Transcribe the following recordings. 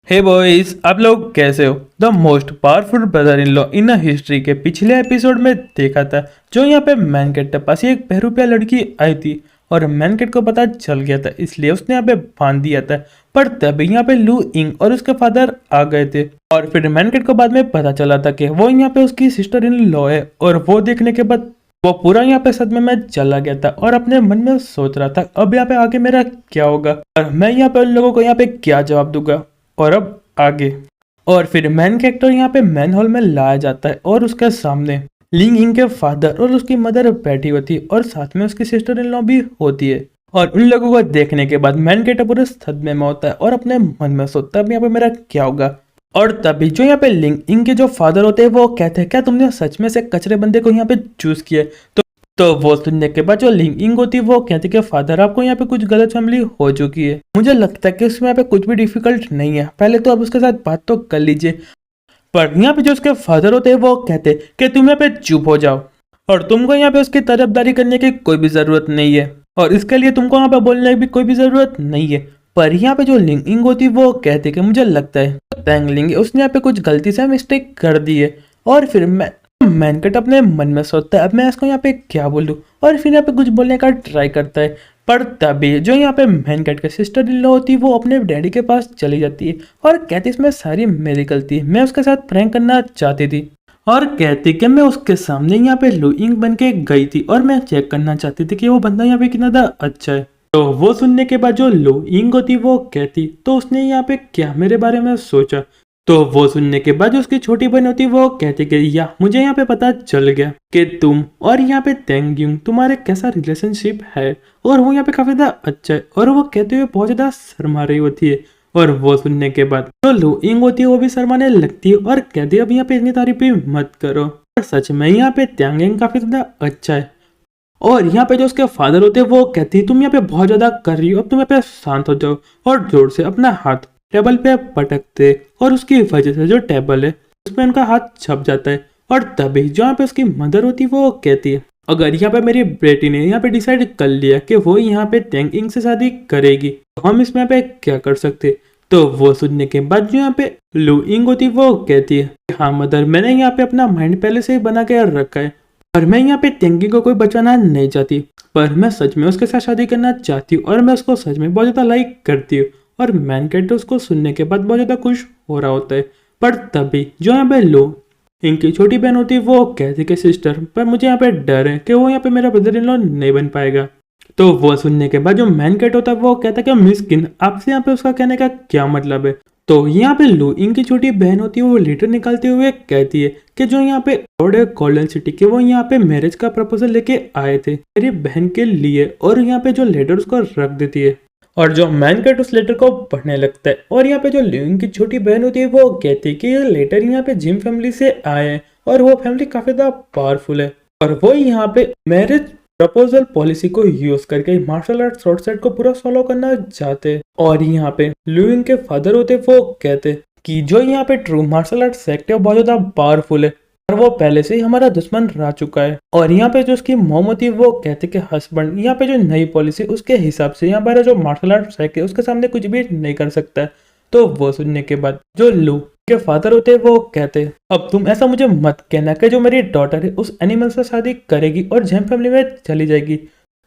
हे boys, आप लोग कैसे हो। The most powerful brother in law in history के पिछले एपिसोड में देखा था जो यहाँ पे मैनकेट के पास एक बहरूपिया लड़की आई थी और मैनकेट को पता चल गया था, इसलिए उसने यहाँ पे बांध दिया था। पर तभी यहाँ पे लू इंग और उसके फादर आ गए थे और फिर मैनकेट को बाद में पता चला था कि वो यहाँ पे उसकी सिस्टर इन लॉ है। और वो देखने के बाद वो पूरा यहाँ पे सदमे में चला गया था और अपने मन में सोच रहा था अब यहाँ पे आगे मेरा क्या होगा और मैं यहाँ पे उन लोगों को यहाँ पे क्या जवाब दूंगा। और अब आगे और फिर मैन कैरेक्टर यहाँ पे मैन हॉल में लाया जाता है और उसके सामने लिंग इंग के फादर और उसकी मदर बैठी होती है और साथ में उसकी सिस्टर इन लॉ भी होती है। और उन लोगों को देखने के बाद मैन कैरेक्टर पूरे सदमे में होता है और अपने मन में सोचता है अब यहाँ पे मेरा क्या होगा। और तभी जो यहाँ पे लिंग इंग के जो फादर होते हैं वो कहते हैं क्या तुमने सच में से कचरे बंदे को यहाँ पे चूज किया। तो वो सुनने के बाद जो लिंग इंग होती है वो कहती कि फादर आपको यहाँ पे कुछ गलत फैमिली हो चुकी है। मुझे लगता है कि उसमें यहाँ पे कुछ भी डिफिकल्ट नहीं है, पहले तो आप उसके साथ बात तो कर लीजिए। पर यहाँ पे जो उसके फादर होते हैं वो कहते हैं कि तुम यहाँ पे चुप हो जाओ और तुमको यहाँ पे उसकी तरफदारी करने की कोई भी जरूरत नहीं है और इसके लिए तुमको यहाँ पे बोलने की भी कोई भी जरूरत नहीं है। पर यहाँ पे जो लिंग इंग होती है वो कहते कि मुझे लगता है तैंग लिंग उसने यहाँ पे कुछ गलती से मिस्टेक कर दी है। और फिर मैनकट अपने मन में सोचता है अब मैं इसको यहाँ पे क्या बोलूँ और फिर यहाँ पे कुछ बोलने का ट्राई करता है। पर तभी जो यहाँ पे मैनकट के सिस्टर इन लॉ होती है वो अपने डैडी के पास चली जाती है और कहती इसमें सारी मेरी गलती है, मैं उसके साथ प्रैंक करना चाहती थी। और कहती कि मैं उसके सामने यहाँ पे लू इंग बन के गई थी और मैं चेक करना चाहती थी कि वो बंदा यहाँ पे कितना ज़्यादा अच्छा है। तो वो सुनने के बाद जो लू इंग होती वो कहती तो उसने यहाँ पे क्या मेरे बारे में सोचा। तो वो सुनने के बाद जो उसकी छोटी बहन होती वो कहती कि या मुझे यहाँ पे पता चल गया कि तुम और यहाँ पे तेंग युंग तुम्हारे कैसा रिलेशनशिप है और वो यहाँ पे काफी ज्यादा अच्छा है। और वो कहते हुए बहुत ज्यादा शर्मा रही होती है। और वो सुनने के बाद जो लू इंग होती है वो भी शर्माने लगती है और कहती है अब यहाँ पे इतनी तारीफ भी मत करो, और सच में यहाँ पे तेंग युंग काफी ज्यादा अच्छा है। और यहाँ पे जो उसके फादर होते हैं वो कहती है तुम यहाँ पे बहुत ज्यादा कर रही हो, अब तुम यहाँ पे शांत हो जाओ। और जोर से अपना हाथ टेबल पे पटकते और उसकी वजह से जो टेबल है उसमें उनका हाथ छप जाता है। और तभी जो यहाँ पे उसकी मदर होती है वो कहती है अगर यहाँ पे मेरी बेटी ने यहाँ पे डिसाइड कर लिया कि वो यहाँ पे तेंग इंग से शादी करेगी तो हम इसमें यहाँ पे क्या कर सकते। तो वो सुनने के बाद जो यहाँ पे लू इंग होती है वो कहती है हाँ मदर, मैंने यहाँ पे अपना माइंड पहले से ही बना के रखा है और मैं यहाँ पे तेंग इंग को कोई बचाना नहीं चाहती, पर मैं सच में उसके साथ शादी करना चाहती हूँ और मैं उसको सच में बहुत ज्यादा लाइक करती हूँ। और मैनकट उसको सुनने के बाद बहुत ज्यादा खुश हो रहा होता है। पर तभी जो यहाँ पे लो इनकी छोटी बहन होती है वो कहती कि सिस्टर पर मुझे यहाँ पे डर है कि वो यहाँ पे मेरा ब्रदर इन लॉ नहीं बन पाएगा। तो वो सुनने के बाद जो मैनकट होता है वो कहता है कि मिस्किन आपसे यहाँ पे उसका कहने का क्या मतलब है। तो यहाँ पे लू इनकी छोटी बहन होती है वो लेटर निकालते हुए कहती है कि जो यहाँ पे लॉर्ड कॉलन सिटी के वो यहाँ पे मैरिज का प्रपोजल लेके आए थे मेरी बहन के लिए, और यहाँ पे जो लेटर उसको रख देती है। और जो मैनकट उस लेटर को पढ़ने लगता है और यहाँ पे जो लिंग की छोटी बहन होती है वो कहती है कि ये लेटर यहाँ पे जिम फैमिली से आए हैं और वो फैमिली काफी ज्यादा पावरफुल है और वो यहाँ पे मैरिज प्रपोजल पॉलिसी को यूज करके मार्शल आर्ट शॉर्ट सेट को पूरा फॉलो करना चाहते हैं। और यहाँ पे लुइंग के फादर होते वो कहते कि जो यहाँ पे ट्रू मार्शल आर्ट सेक्ट है वो बहुत ज्यादा पावरफुल है और वो पहले से ही हमारा दुश्मन रह चुका है। और यहाँ पे जो उसकी मॉम होती है वो कहते कि हस्बैंड यहाँ पे जो नई पॉलिसी उसके हिसाब से यहाँ पर जो मार्शल आर्ट सेक्ट है उसके सामने कुछ भी नहीं कर सकता है। तो वो सुनने के बाद जो लू के फादर होते हैं वो कहते अब तुम ऐसा मुझे मत कहना कि जो मेरी डॉटर है उस एनिमल से शादी करेगी और जेम फैमिली में चली जाएगी।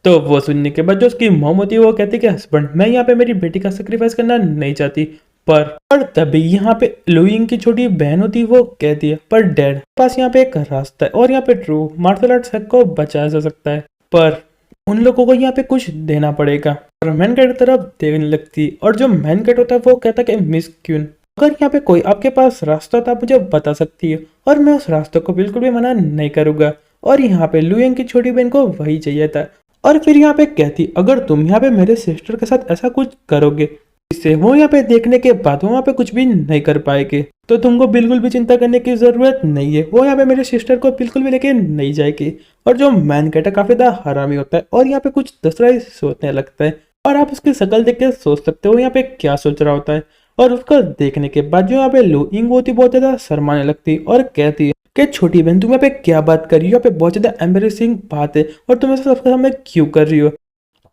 तो वो सुनने के बाद जो उसकी मॉम होती है वो कहती कि हस्बैंड मैं यहाँ पे मेरी बेटी का सेक्रीफाइस करना नहीं चाहती। पर तभी यहाँ पे लुइंग की छोटी बहन होती है वो कहती है पर डैड पास यहाँ पे एक रास्ता है और यहाँ पे ट्रू मार्शल आर्ट सेक्ट को बचाया जा सकता है, पर उन लोगों को यहाँ पे कुछ देना पड़ेगा। और मैनकट की तरफ देखने लगती और जो मैनकट होता है वो कहता कि मिस क्यून अगर यहाँ पे कोई आपके पास रास्ता तो आप मुझे बता सकती है और मैं उस रास्ते को बिल्कुल भी मना नहीं करूंगा। और यहाँ पे लुइंग की छोटी बहन को वही चाहिए था। और फिर यहाँ पे कहती अगर तुम यहाँ पे मेरे सिस्टर के साथ ऐसा कुछ करोगे इससे वो यहाँ पे देखने के बाद वो वहाँ पे कुछ भी नहीं कर पाएंगे, तो तुमको बिल्कुल भी चिंता करने की जरूरत नहीं है, वो यहाँ पे मेरे सिस्टर को बिल्कुल भी लेके नहीं जाएगी। और जो मैनकट है काफी ज्यादा हरामी होता है और यहाँ पे कुछ दूसरा ही सोचने लगता है और आप उसकी शक्ल देख के सोच सकते हो यहाँ पे क्या सोच रहा होता है। और उसको देखने के बाद जो यहाँ पे लू इंग होती बहुत ज्यादा शर्माने लगती और कहती है कि छोटी बहन तुम यहाँ पे क्या बात कर रही हो, यहाँ पे बहुत ज्यादा एम्बेरेसिंग बात है और तुम ऐसा सबके सामने क्यों कर रही हो।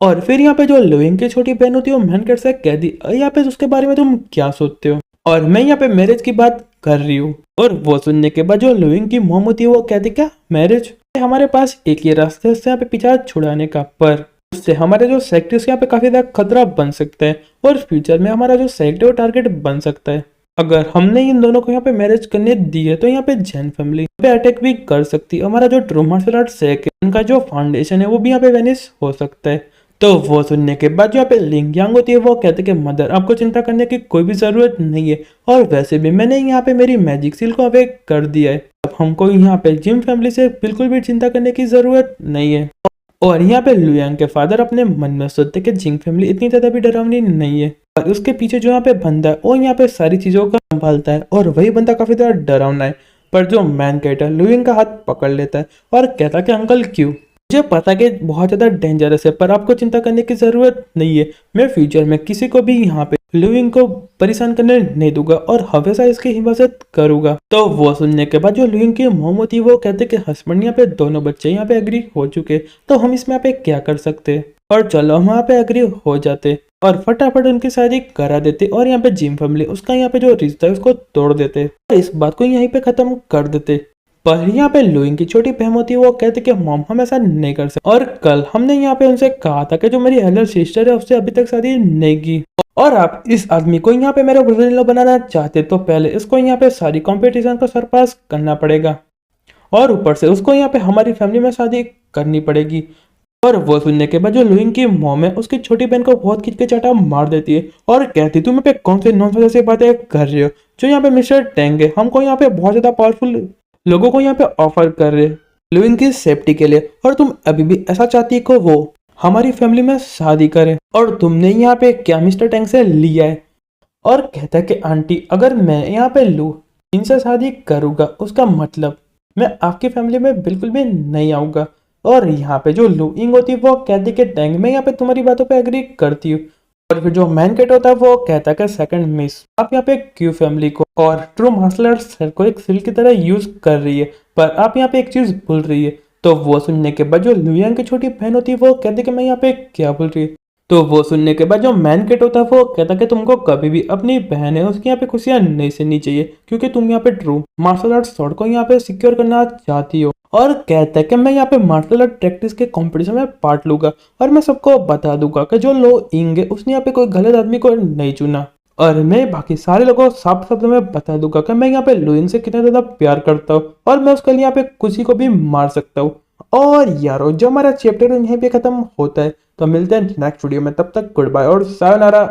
और फिर यहाँ पे जो लुइंग की छोटी बहन होती है वो मैनकट से कह दी यहाँ पे उसके बारे में तुम क्या सोचते हो। और मैं यहाँ पे मैरिज की बात कर रही हूँ। और वो सुनने के बाद जो लुइंग की मोम होती है वो कहती क्या मैरिज, हमारे पास एक ही रास्ता है उससे यहाँ पे पीछा छुड़ाने का, पर उससे हमारे जो सेक्टर यहाँ पे काफी ज्यादा खतरा बन सकता है और फ्यूचर में हमारा जो सेक्टर वो टारगेट बन सकता है। अगर हमने इन दोनों को यहाँ पे मैरिज करने दी है तो यहाँ पे जैन फैमिली पे अटैक भी कर सकती है। हमारा जो ट्रू मार्शल आर्ट सेक है उनका जो फाउंडेशन है वो भी यहाँ पे वेनिश हो सकता है। तो वो सुनने के बाद जो यहाँ पे लिंग यांग होती है वो कहते कि मदर आपको चिंता करने की कोई भी जरूरत नहीं है, और वैसे भी मैंने यहाँ पे मेरी मैजिक सील को अवेक कर दिया है, अब हमको यहाँ पे जिम फैमिली से बिल्कुल भी चिंता करने की जरूरत नहीं है। और यहाँ पे लुयांग के फादर अपने मन में सोचते कि जिंग फैमिली इतनी ज्यादा भी डरावनी नहीं है, और उसके पीछे जो यहाँ पे बंदा है वो यहाँ पे सारी चीजों का संभालता है और वही बंदा काफी ज्यादा डरावना है। पर जो मैन कैट है लुयांग का हाथ पकड़ लेता है और कहता है कि अंकल क्यों, मुझे पता कि बहुत ज्यादा डेंजरस है पर आपको चिंता करने की जरूरत नहीं है, मैं फ्यूचर में किसी को भी यहाँ पे लुइंग को परेशान करने नहीं दूंगा और हमेशा इसकी हिफाजत करूंगा। तो वो सुनने के बाद जो लुइंग की मोम होती है वो कहते कि हस्बैंड यहाँ पे दोनों बच्चे यहाँ पे एग्री हो चुके, तो हम इसमें यहाँ पे क्या कर सकते हैं, और चलो हम यहाँ पे एग्री हो जाते और फटाफट उनकी शादी करा देते और यहाँ पे जिम फैमिली उसका यहाँ पे जो रिश्ता है उसको तोड़ देते और इस बात को यहीं पे खत्म कर देते। पर यहाँ पे लुइंग की छोटी बहन होती है वो कहती कि मॉम हम ऐसा नहीं कर सकते, और कल हमने यहाँ पे उनसे कहा था कि जो मेरी एल्डर सिस्टर है उससे अभी तक शादी नहीं की, और आप इस आदमी को यहाँ पे मेरा ब्रदर इन लॉ बनाना चाहते तो पहले इसको यहाँ पे सारी कंपटीशन को सरपास करना पड़ेगा और ऊपर से उसको यहाँ पे हमारी फैमिली में शादी करनी पड़ेगी। और वो सुनने के बाद जो लुइंग की मॉम है उसकी छोटी बहन को बहुत खींच के चाटा मार देती है और कहती तुम यहाँ पे कौन से नॉनसेंस से बातें कर रहे हो, जो यहाँ पे मिस्टर टेंग है हमको यहाँ पे बहुत ज्यादा पावरफुल लोगों को यहाँ पे ऑफर कर रहे लुइंग की सेफ्टी के लिए, और तुम अभी भी ऐसा चाहती को वो हमारी फैमिली में शादी करे, और तुमने यहाँ पे क्या मिस्टर टैंक से लिया है। और कहता है कि आंटी अगर मैं यहाँ पे लू इनसे शादी करूँगा उसका मतलब मैं आपकी फैमिली में बिल्कुल भी नहीं आऊँगा। और यहाँ पे जो लुइंग होती है वो कहती कि टैंग मैं यहाँ पे तुम्हारी बातों पे एग्री करती हूँ। और फिर जो मैन कैट होता है वो कहता है कि सेकंड मिस आप यहाँ पे क्यू फैमिली को और ट्रू मार्शल आर्ट्स को एक सिल की तरह यूज कर रही है, पर आप यहाँ पे एक चीज भूल रही है। तो वो सुनने के बाद जो लुयांग की छोटी बहन होती है वो कहती है कि मैं यहाँ पे क्या भूल रही है। तो वो सुनने के बाद जो मैन कैट होता है वो कहता है कि तुमको कभी भी अपनी बहन है उसकी यहाँ पे खुशियां नहीं सुननी चाहिए, क्योंकि तुम यहाँ पे ट्रू मार्शल आर्ट्स स्वॉर्ड को यहाँ पे सिक्योर करना चाहती हो। और कहता है कि मैं यहाँ पे मार्शल आर्ट प्रैक्टिस के कंपटीशन में पार्ट लूंगा और मैं सबको बता दूंगा कि जो लुइंग है उसने यहाँ पे कोई गलत आदमी को नहीं चुना, और मैं बाकी सारे लोगों को साफ शब्दों में बता दूंगा कि मैं यहाँ पे लुइंग से कितना ज्यादा प्यार करता हूँ और मैं उसके लिए यहाँ पे किसी को भी मार सकता हूँ। और यारो जो हमारा चैप्टर यहीं पे खत्म होता है, तो मिलते हैं नेक्स्ट वीडियो में, तब तक गुड बाय और सायोनारा।